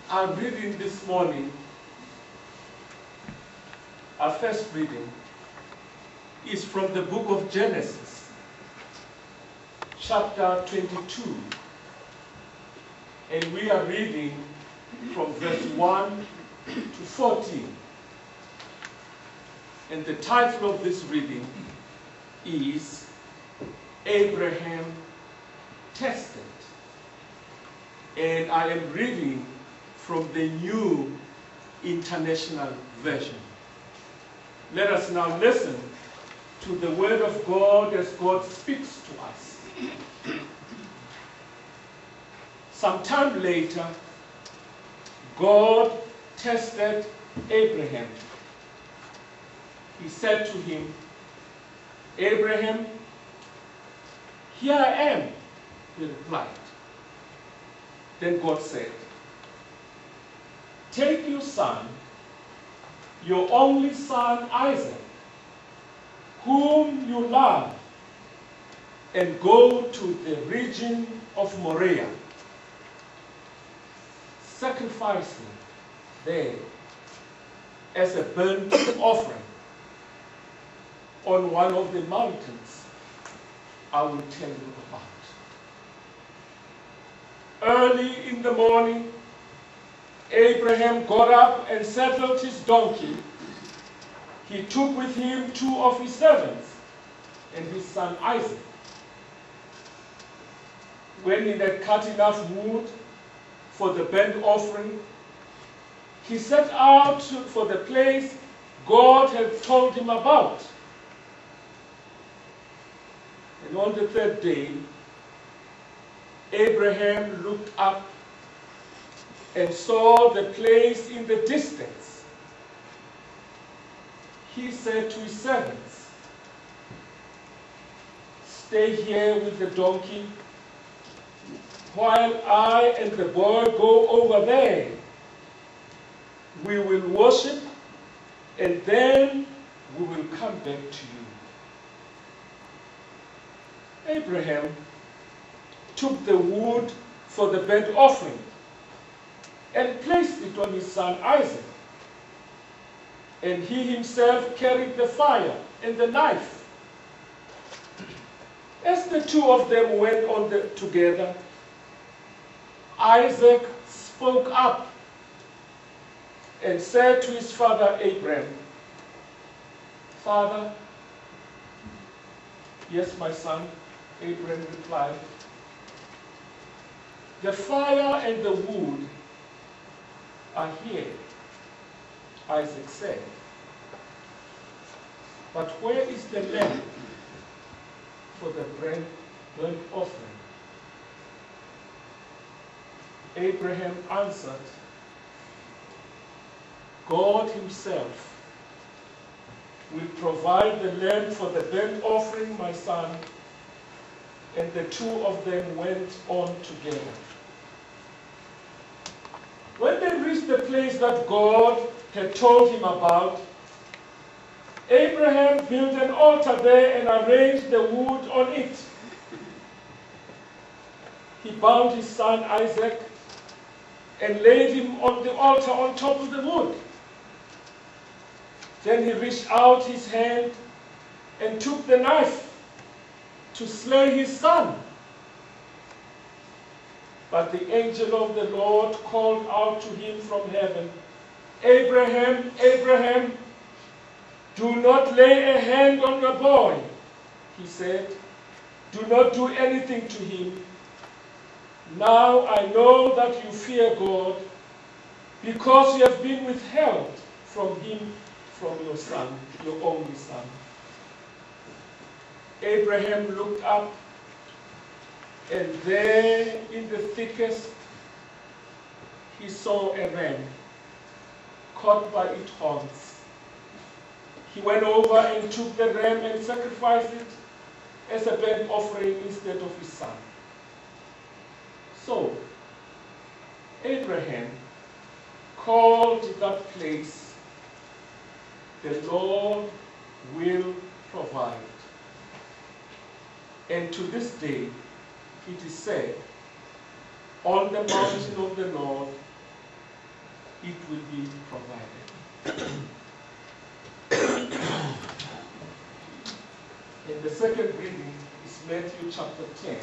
I'm reading this morning, our first reading is from the book of Genesis, chapter 22. And we are reading from verse 1 to 14. And the title of this reading is Abraham Tested. And I am reading from the New International Version. Let us now listen to the word of God as God speaks to us. Sometime later, God tested Abraham. He said to him, "Abraham, here I am," he replied. Then God said, "Take your son, your only son Isaac, whom you love, and go to the region of Moriah. Sacrifice him there as a burnt offering on one of the mountains I will tell you about." Early in the morning, Abraham got up and saddled his donkey. He took with him 2 of his servants and his son Isaac. When he had cut enough wood for the burnt offering, he set out for the place God had told him about. And on the 3rd day, Abraham looked up and saw the place in the distance. He said to his servants, "Stay here with the donkey while I and the boy go over there. We will worship, and then we will come back to you." Abraham took the wood for the burnt offering and placed it on his son Isaac. And he himself carried the fire and the knife. As the 2 of them went on together, Isaac spoke up and said to his father Abraham, "Father." "Yes, my son," Abraham replied. "The fire and the wood are here," Isaac said. "But where is the lamb for the burnt offering?" Abraham answered, "God himself will provide the lamb for the burnt offering, my son." And the 2 of them went on together. When they reached the place that God had told him about, Abraham built an altar there and arranged the wood on it. He bound his son Isaac and laid him on the altar on top of the wood. Then he reached out his hand and took the knife to slay his son. But the angel of the Lord called out to him from heaven, "Abraham, Abraham, do not lay a hand on the boy," he said. "Do not do anything to him. Now I know that you fear God, because you have been withheld from him, from your son, your only son." Abraham looked up, and there in the thickest he saw a ram caught by its horns. He went over and took the ram and sacrificed it as a burnt offering instead of his son. So Abraham called that place, "The Lord will provide." And to this day, it is said, on the mountain of the Lord, it will be provided. And the second reading is Matthew chapter 10.